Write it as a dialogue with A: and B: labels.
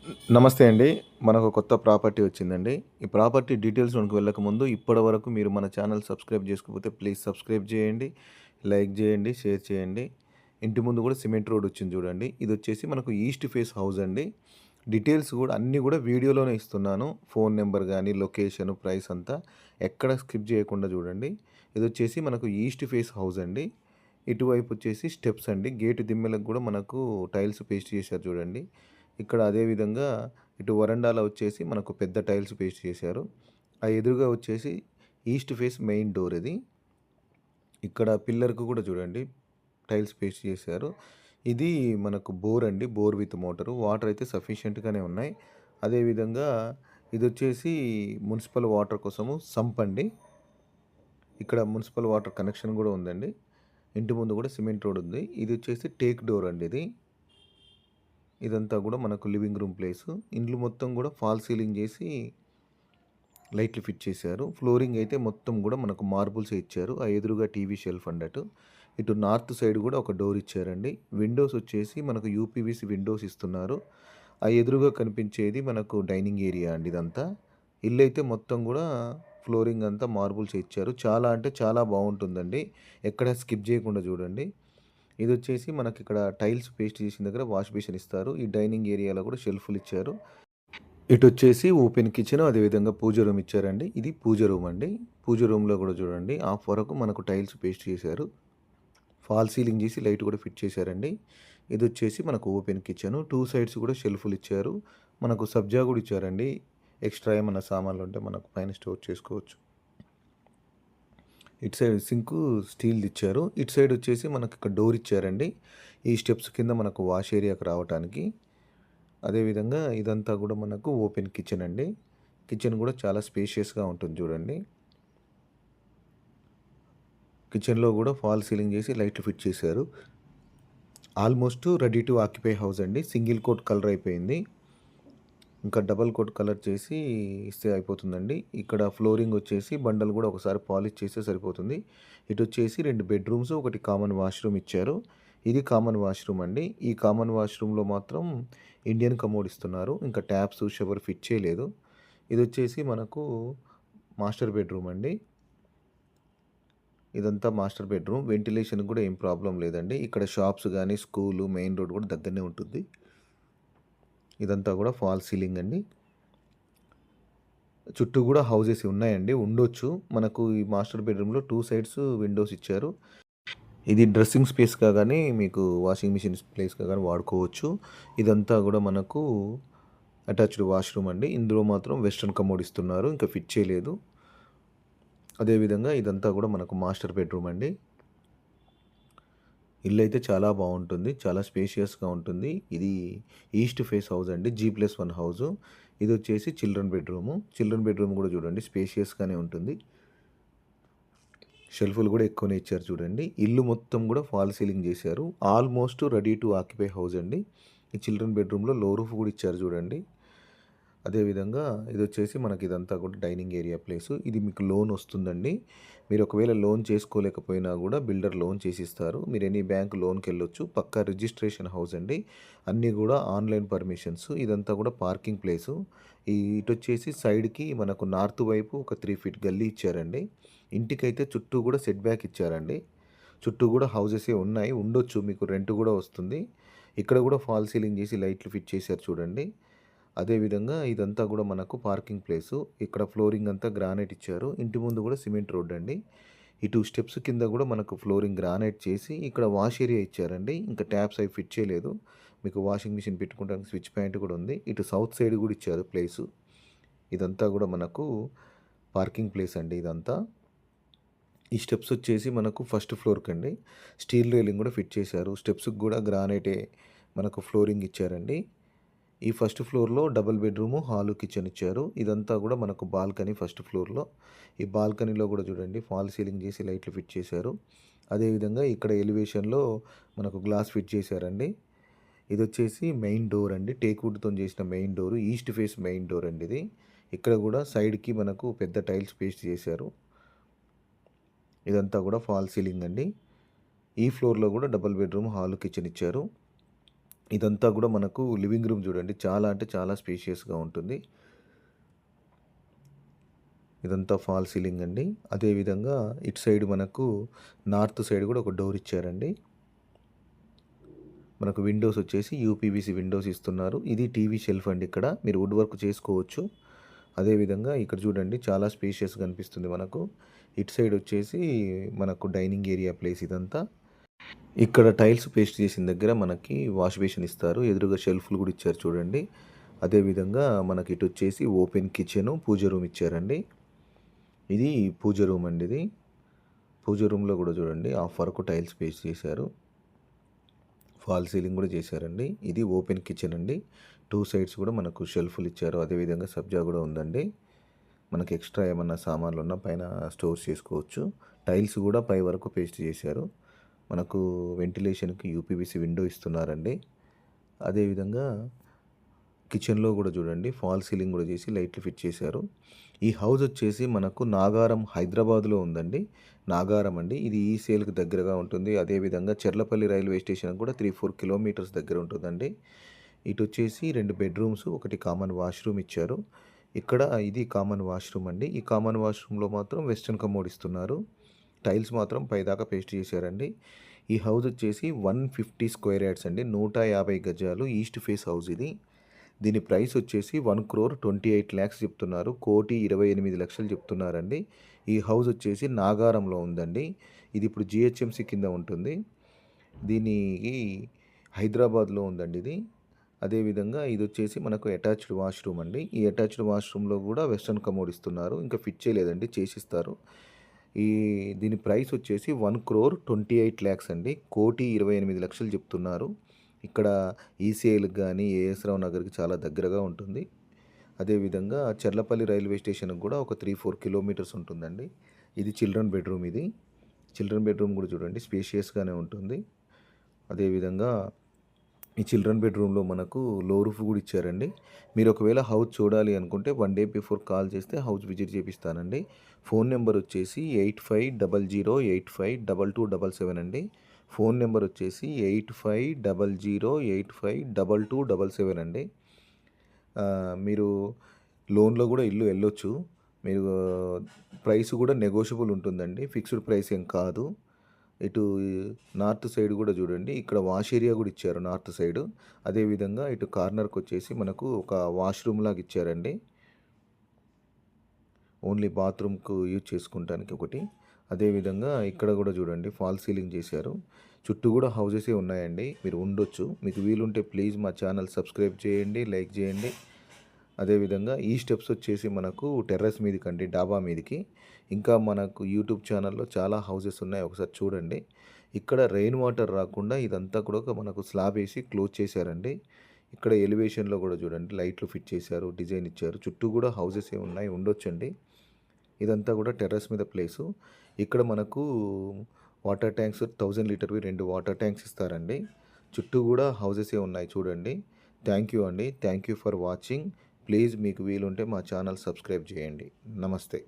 A: నమస్తే అండి. మనకు కొత్త ప్రాపర్టీ వచ్చిందండి. ఈ ప్రాపర్టీ డీటెయిల్స్‌లోకి వెళ్ళకముందు ఇప్పటివరకు మీరు మన ఛానల్ సబ్స్క్రైబ్ చేసుకోకపోతే ప్లీజ్ సబ్స్క్రైబ్ చేయండి, లైక్ చేయండి, షేర్ చేయండి. ఇంటి ముందు కూడా సిమెంట్ రోడ్ వచ్చింది చూడండి. ఇదొచ్చేసి మనకు ఈస్ట్ ఫేస్ హౌస్ అండి. డీటెయిల్స్ కూడా అన్నీ కూడా వీడియోలోనే ఇస్తున్నాను. ఫోన్ నెంబర్ గానీ, లొకేషన్, ప్రైస్ అంతా ఎక్కడ స్కిప్ చేయకుండా చూడండి. ఇదొచ్చేసి మనకు ఈస్ట్ ఫేస్ హౌస్ అండి. ఇటువైపు వచ్చేసి స్టెప్స్ అండి. గేటు దిమ్మెలకు కూడా మనకు టైల్స్ పేస్ట్ చేశారు చూడండి. ఇక్కడ అదేవిధంగా ఇటు వరండాలో వచ్చేసి మనకు పెద్ద టైల్స్ పేస్ట్ చేశారు. ఆ ఎదురుగా వచ్చేసి ఈస్ట్ ఫేస్ మెయిన్ డోర్ ఇది. ఇక్కడ పిల్లర్‌కు కూడా చూడండి టైల్స్ పేస్ట్ చేశారు. ఇది మనకు బోర్ అండి. Bore with motor. వాటర్ అయితే సఫిషియెంట్‌గానే ఉన్నాయి. అదేవిధంగా ఇదొచ్చేసి మున్సిపల్ వాటర్ కోసము సంప్ అండి. ఇక్కడ మున్సిపల్ వాటర్ కనెక్షన్ కూడా ఉందండి. ఇంటి ముందు కూడా సిమెంట్ రోడ్ ఉంది. ఇది వచ్చేసి టేక్ డోర్ అండి ఇది. ఇదంతా కూడా మనకు లివింగ్ రూమ్ ప్లేసు. ఇండ్లు మొత్తం కూడా ఫాల్ సీలింగ్ చేసి లైట్లు ఫిట్ చేశారు. ఫ్లోరింగ్ అయితే మొత్తం కూడా మనకు మార్బుల్సే ఇచ్చారు. ఆ ఎదురుగా టీవీ షెల్ఫ్ అన్నట్టు. ఇటు నార్త్ సైడ్ కూడా ఒక డోర్ ఇచ్చారండి. విండోస్ వచ్చేసి మనకు యూపీవీసీ విండోస్ ఇస్తున్నారు. ఆ ఎదురుగా కనిపించేది మనకు డైనింగ్ ఏరియా అండి ఇదంతా. ఇల్లు అయితే మొత్తం కూడా ఫ్లోరింగ్ అంతా మార్బుల్స్ ఇచ్చారు. చాలా అంటే చాలా బాగుంటుందండి. ఎక్కడ స్కిప్ చేయకుండా చూడండి. ఇదొచ్చేసి మనకిక్కడ టైల్స్ పేస్ట్ చేసిన దగ్గర వాష్ బేసిన్ ఇస్తారు. ఈ డైనింగ్ ఏరియాలో కూడా షెల్ఫ్‌లు ఇచ్చారు. ఇటొచ్చేసి ఓపెన్ కిచెన్ అదేవిధంగా పూజ రూమ్ ఇచ్చారండి. ఇది పూజ రూమ్ అండి. పూజ రూమ్‌లో కూడా చూడండి హాఫ్ వరకు మనకు టైల్స్ పేస్ట్ చేశారు. ఫాల్ సీలింగ్ చేసి లైట్ కూడా ఫిట్ చేశారండి. ఇదొచ్చేసి మనకు ఓపెన్ కిచెను. 2 సైడ్స్ కూడా షెల్ఫ్‌లు ఇచ్చారు. మనకు సబ్జా కూడా ఇచ్చారండి. ఎక్స్‌ట్రా ఏమన్నా సామాన్లు ఉంటే మనకు పైన స్టోర్ చేసుకోవచ్చు. ఇటు సైడ్ సింకు స్టీల్‌ది ఇచ్చారు. ఇటు సైడ్ వచ్చేసి మనకి ఇక్కడ డోర్ ఇచ్చారండి. ఈ స్టెప్స్ కింద మనకు వాష్ ఏరియాకి రావటానికి. అదేవిధంగా ఇదంతా కూడా మనకు ఓపెన్ కిచెన్ అండి. కిచెన్ కూడా చాలా స్పేషియస్‌గా ఉంటుంది చూడండి. కిచెన్‌లో కూడా ఫాల్ సీలింగ్ చేసి లైట్లు ఫిట్ చేశారు. Almost ready to occupy house అండి. సింగిల్ కోట్ కలర్ అయిపోయింది. ఇంకా డబల్ కోట్ కలర్ చేసి ఇస్తే అయిపోతుందండి. ఇక్కడ ఫ్లోరింగ్ వచ్చేసి బండలు కూడా ఒకసారి పాలిష్ చేస్తే సరిపోతుంది. ఇటొచ్చేసి 2 బెడ్‌రూమ్స్, ఒకటి కామన్ వాష్‌రూమ్ ఇచ్చారు. ఇది కామన్ వాష్‌రూమ్ అండి. ఈ కామన్ వాష్‌రూమ్‌లో మాత్రం ఇండియన్ కమోడ్ ఇస్తున్నారు. ఇంకా ట్యాప్స్, షవర్ ఫిట్ చేయలేదు. ఇదొచ్చేసి మనకు మాస్టర్ బెడ్‌రూమ్ అండి. ఇదంతా మాస్టర్ బెడ్‌రూమ్. వెంటిలేషన్‌కి కూడా ఏం ప్రాబ్లమ్ లేదండి. ఇక్కడ షాప్స్ గానీ, స్కూలు, మెయిన్ రోడ్ కూడా దగ్గరనే ఉంటుంది. ఇదంతా కూడా ఫాల్ సీలింగ్ అండి. చుట్టూ కూడా హౌసెస్ ఉన్నాయండి. ఉండొచ్చు. మనకు ఈ మాస్టర్ బెడ్‌రూమ్‌లో 2 సైడ్స్ విండోస్ ఇచ్చారు. ఇది డ్రెస్సింగ్ స్పేస్‌గా గానీ, మీకు వాషింగ్ మిషన్ ప్లేస్‌గా గానీ వాడుకోవచ్చు. ఇదంతా కూడా మనకు అటాచ్డ్ వాష్‌రూమ్ అండి. ఇందులో మాత్రం వెస్టర్న్ కమోడ్ ఇస్తున్నారు. ఇంకా ఫిట్ చేయలేదు. అదేవిధంగా ఇదంతా కూడా మనకు మాస్టర్ బెడ్‌రూమ్ అండి. ఇల్లైతే చాలా బావుంటుంది. చాలా స్పేషియస్‌గా ఉంటుంది. ఇది ఈస్ట్ ఫేస్ హౌస్ అండి. G+1 house. ఇదొచ్చేసి చిల్డ్రన్ బెడ్‌రూము. చిల్డ్రన్ బెడ్‌రూమ్ కూడా చూడండి స్పేషియస్‌గానే ఉంటుంది. షెల్ఫ్‌లు కూడా ఎక్కువనే ఇచ్చారు చూడండి. ఇల్లు మొత్తం కూడా ఫాల్ సీలింగ్ చేశారు. Almost ready to occupy house అండి. ఈ చిల్డ్రన్ బెడ్‌రూమ్‌లో లో రూఫ్ కూడా ఇచ్చారు చూడండి. అదేవిధంగా ఇదొచ్చేసి మనకి ఇదంతా కూడా డైనింగ్ ఏరియా ప్లేసు. ఇది మీకు లోన్ వస్తుందండి. మీరు ఒకవేళ లోన్ చేసుకోలేకపోయినా కూడా బిల్డర్ లోన్ చేసిస్తారు. మీరు ఎనీ బ్యాంక్ లోన్‌కెళ్ళొచ్చు. పక్కా రిజిస్ట్రేషన్ హౌస్ అండి. అన్నీ కూడా ఆన్‌లైన్ పర్మిషన్స్. ఇదంతా కూడా పార్కింగ్ ప్లేసు. ఇటొచ్చేసి సైడ్‌కి మనకు నార్త్ వైపు ఒక 3 ఫీట్ గల్లీ ఇచ్చారండి. ఇంటికైతే చుట్టూ కూడా సెట్ బ్యాక్ ఇచ్చారండి. చుట్టూ కూడా హౌసెసే ఉన్నాయి. ఉండొచ్చు మీకు రెంట్ కూడా వస్తుంది. ఇక్కడ కూడా ఫాల్ సీలింగ్ చేసి లైట్లు ఫిట్ చేశారు చూడండి. అదేవిధంగా ఇదంతా కూడా మనకు పార్కింగ్ ప్లేసు. ఇక్కడ ఫ్లోరింగ్ అంతా గ్రానైట్ ఇచ్చారు. ఇంటి ముందు కూడా సిమెంట్ రోడ్ అండి. ఇటు స్టెప్స్ కింద కూడా మనకు ఫ్లోరింగ్ గ్రానైట్ చేసి ఇక్కడ వాష్ ఏరియా ఇచ్చారండి. ఇంకా ట్యాప్స్ అవి ఫిట్ చేయలేదు. మీకు వాషింగ్ మిషన్ పెట్టుకోవడానికి స్విచ్ పాయింట్ కూడా ఉంది. ఇటు సౌత్ సైడ్ కూడా ఇచ్చారు ప్లేసు. ఇదంతా కూడా మనకు పార్కింగ్ ప్లేస్ అండి ఇదంతా. ఈ స్టెప్స్ వచ్చేసి మనకు ఫస్ట్ ఫ్లోర్‌కండి. స్టీల్ రైలింగ్ కూడా ఫిట్ చేశారు. స్టెప్స్‌కి కూడా గ్రానైటే మనకు ఫ్లోరింగ్ ఇచ్చారండి. ఈ ఫస్ట్ ఫ్లోర్‌లో డబుల్ బెడ్‌రూము, హాలు, కిచెన్ ఇచ్చారు. ఇదంతా కూడా మనకు బాల్కనీ ఫస్ట్ ఫ్లోర్‌లో. ఈ బాల్కనీలో కూడా చూడండి ఫాల్ సీలింగ్ చేసి లైట్లు ఫిట్ చేశారు. అదేవిధంగా ఇక్కడ ఎలివేషన్‌లో మనకు గ్లాస్ ఫిట్ చేశారండి. ఇదొచ్చేసి మెయిన్ డోర్ అండి. టేక్ వుడ్‌తోని చేసిన main door. East face main door అండి ఇది. ఇక్కడ కూడా సైడ్‌కి మనకు పెద్ద టైల్స్ పేస్ట్ చేశారు. ఇదంతా కూడా ఫాల్ సీలింగ్ అండి. ఈ ఫ్లోర్‌లో కూడా డబుల్ బెడ్‌రూమ్, హాలు, కిచెన్ ఇచ్చారు. ఇదంతా కూడా మనకు లివింగ్ రూమ్ చూడండి. చాలా అంటే చాలా స్పేషియస్‌గా ఉంటుంది. ఇదంతా ఫాల్ సీలింగ్ అండి. అదేవిధంగా ఇటు సైడ్ మనకు నార్త్ సైడ్ కూడా ఒక డోర్ ఇచ్చారండి. మనకు విండోస్ వచ్చేసి యూపీవీసీ విండోస్ ఇస్తున్నారు. ఇది టీవీ షెల్ఫ్ అండి ఇక్కడ. మీరు వుడ్ వర్క్ చేసుకోవచ్చు. అదేవిధంగా ఇక్కడ చూడండి చాలా స్పేషియస్‌గా అనిపిస్తుంది మనకు. ఇటు సైడ్ వచ్చేసి మనకు డైనింగ్ ఏరియా ప్లేస్ ఇదంతా. ఇక్కడ టైల్స్ పేస్ట్ చేసిన దగ్గర మనకి వాష్ బేసిన్ ఇస్తారు. ఎదురుగా షెల్ఫ్‌లు కూడా ఇచ్చారు చూడండి. అదేవిధంగా మనకి ఇటు వచ్చేసి ఓపెన్ కిచెను, పూజ రూమ్ ఇచ్చారండి. ఇది పూజ రూమ్ అండి ఇది. పూజ రూమ్‌లో కూడా చూడండి హాఫ్ వరకు టైల్స్ పేస్ట్ చేశారు. ఫాల్ సీలింగ్ కూడా చేశారండి. ఇది ఓపెన్ కిచెన్ అండి. 2 సైడ్స్ కూడా మనకు షెల్ఫ్‌లు ఇచ్చారు. అదేవిధంగా సబ్జా కూడా ఉందండి. మనకి ఎక్స్ట్రా ఏమన్నా సామాన్లు ఉన్నా పైన స్టోర్ చేసుకోవచ్చు. టైల్స్ కూడా పై వరకు పేస్ట్ చేశారు. మనకు వెంటిలేషన్‌కి యూపీవీసీ విండో ఇస్తున్నారండి. అదేవిధంగా కిచెన్‌లో కూడా చూడండి ఫాల్ సీలింగ్ కూడా చేసి లైట్లు ఫిట్ చేశారు. ఈ హౌస్ వచ్చేసి మనకు నాగారం హైదరాబాద్‌లో ఉందండి. నాగారం అండి. ఇది ఈసీఎల్‌కి దగ్గరగా ఉంటుంది. అదేవిధంగా చెర్లపల్లి రైల్వే స్టేషన్ కూడా 3, 4 కిలోమీటర్స్ దగ్గర ఉంటుందండి. ఇటు వచ్చేసి 2 బెడ్‌రూమ్స్, ఒకటి కామన్ వాష్‌రూమ్ ఇచ్చారు. ఇక్కడ ఇది కామన్ వాష్‌రూమ్ అండి. ఈ కామన్ వాష్‌రూమ్‌లో మాత్రం వెస్టర్న్ కమోడ్ ఇస్తున్నారు. టైల్స్ మాత్రం పైదాకా పేస్ట్ చేశారండి. ఈ హౌస్ వచ్చేసి 150 స్క్వేర్ యార్డ్స్ అండి. 150 గజాలు ఈస్ట్ ఫేస్ హౌస్ ఇది. దీని ప్రైస్ వచ్చేసి 1,28,00,000 చెప్తున్నారు. 1,28,00,000 చెప్తున్నారండి. ఈ హౌస్ వచ్చేసి నాగారంలో ఉందండి. ఇది ఇప్పుడు జీహెచ్ఎంసీ కింద ఉంటుంది. దీనికి హైదరాబాద్లో ఉందండి ఇది. అదేవిధంగా ఇది వచ్చేసి మనకు అటాచ్డ్ వాష్రూమ్ అండి. ఈ అటాచ్డ్ వాష్రూమ్లో కూడా వెస్టర్న్ కమోడ్ ఇస్తున్నారు. ఇంకా ఫిట్ చేయలేదండి, చేసిస్తారు. ఈ దీని ప్రైస్ వచ్చేసి 1,28,00,000 అండి. 1,28,00,000 చెప్తున్నారు. ఇక్కడ ఈసీఐలకు కానీ ఏఎస్ రావు నగర్కి చాలా దగ్గరగా ఉంటుంది. అదేవిధంగా చర్లపల్లి రైల్వే స్టేషన్కి కూడా ఒక 3, 4 కిలోమీటర్స్ ఉంటుందండి. ఇది చిల్డ్రన్ బెడ్రూమ్ ఇది. చిల్డ్రన్ బెడ్రూమ్ కూడా చూడండి స్పేషియస్గానే ఉంటుంది. అదేవిధంగా ఈ చిల్డ్రన్ బెడ్రూమ్లో మనకు లో రూఫ్ కూడా ఇచ్చారండి. మీరు ఒకవేళ హౌస్ చూడాలి అనుకుంటే 1 డే బిఫోర్ కాల్ చేస్తే హౌస్ విజిట్ చేపిస్తానండి. ఫోన్ నెంబర్ వచ్చేసి 8500852277 అండి. ఫోన్ నెంబర్ వచ్చేసి 8500852277 అండి. మీరు లోన్లో కూడా ఇల్లు వెళ్ళొచ్చు. మీరు ప్రైస్ కూడా నెగోషియబుల్ ఉంటుందండి. ఫిక్స్డ్ ప్రైస్ ఏం కాదు. ఇటు నార్త్ సైడ్ కూడా చూడండి ఇక్కడ వాష్ ఏరియా కూడా ఇచ్చారు నార్త్ సైడ్. అదేవిధంగా ఇటు కార్నర్కి వచ్చేసి మనకు ఒక వాష్రూమ్ లాగా ఇచ్చారండి. ఓన్లీ బాత్రూమ్కు యూజ్ చేసుకుంటానికి ఒకటి. అదేవిధంగా ఇక్కడ కూడా చూడండి ఫాల్ సీలింగ్ చేశారు. చుట్టూ కూడా హౌసెసే ఉన్నాయండి. మీరు ఉండొచ్చు. మీకు వీలుంటే ప్లీజ్ మా ఛానల్ సబ్స్క్రైబ్ చేయండి, లైక్ చేయండి. అదేవిధంగా ఈ స్టెప్స్ వచ్చేసి మనకు టెర్రస్ మీదకండి, డాబా మీదకి. ఇంకా మనకు యూట్యూబ్ ఛానల్లో చాలా హౌసెస్ ఉన్నాయి, ఒకసారి చూడండి. ఇక్కడ రెయిన్ వాటర్ రాకుండా ఇదంతా కూడా మనకు స్లాబ్ వేసి క్లోజ్ చేశారండి. ఇక్కడ ఎలివేషన్లో కూడా చూడండి లైట్లు ఫిట్ చేశారు, డిజైన్ ఇచ్చారు. చుట్టూ కూడా హౌసెసే ఉన్నాయి, ఉండొచ్చండి. ఇదంతా కూడా టెర్రస్ మీద ప్లేసు. ఇక్కడ మనకు వాటర్ ట్యాంక్స్ 1000 లీటర్వి 2 వాటర్ ట్యాంక్స్ ఇస్తారండి. చుట్టూ కూడా హౌసెసే ఉన్నాయి చూడండి. థ్యాంక్ యూ అండి. Thank you for watching. Please మీకు వీలుంటే మా ఛానల్ సబ్స్క్రైబ్ చేయండి. నమస్తే.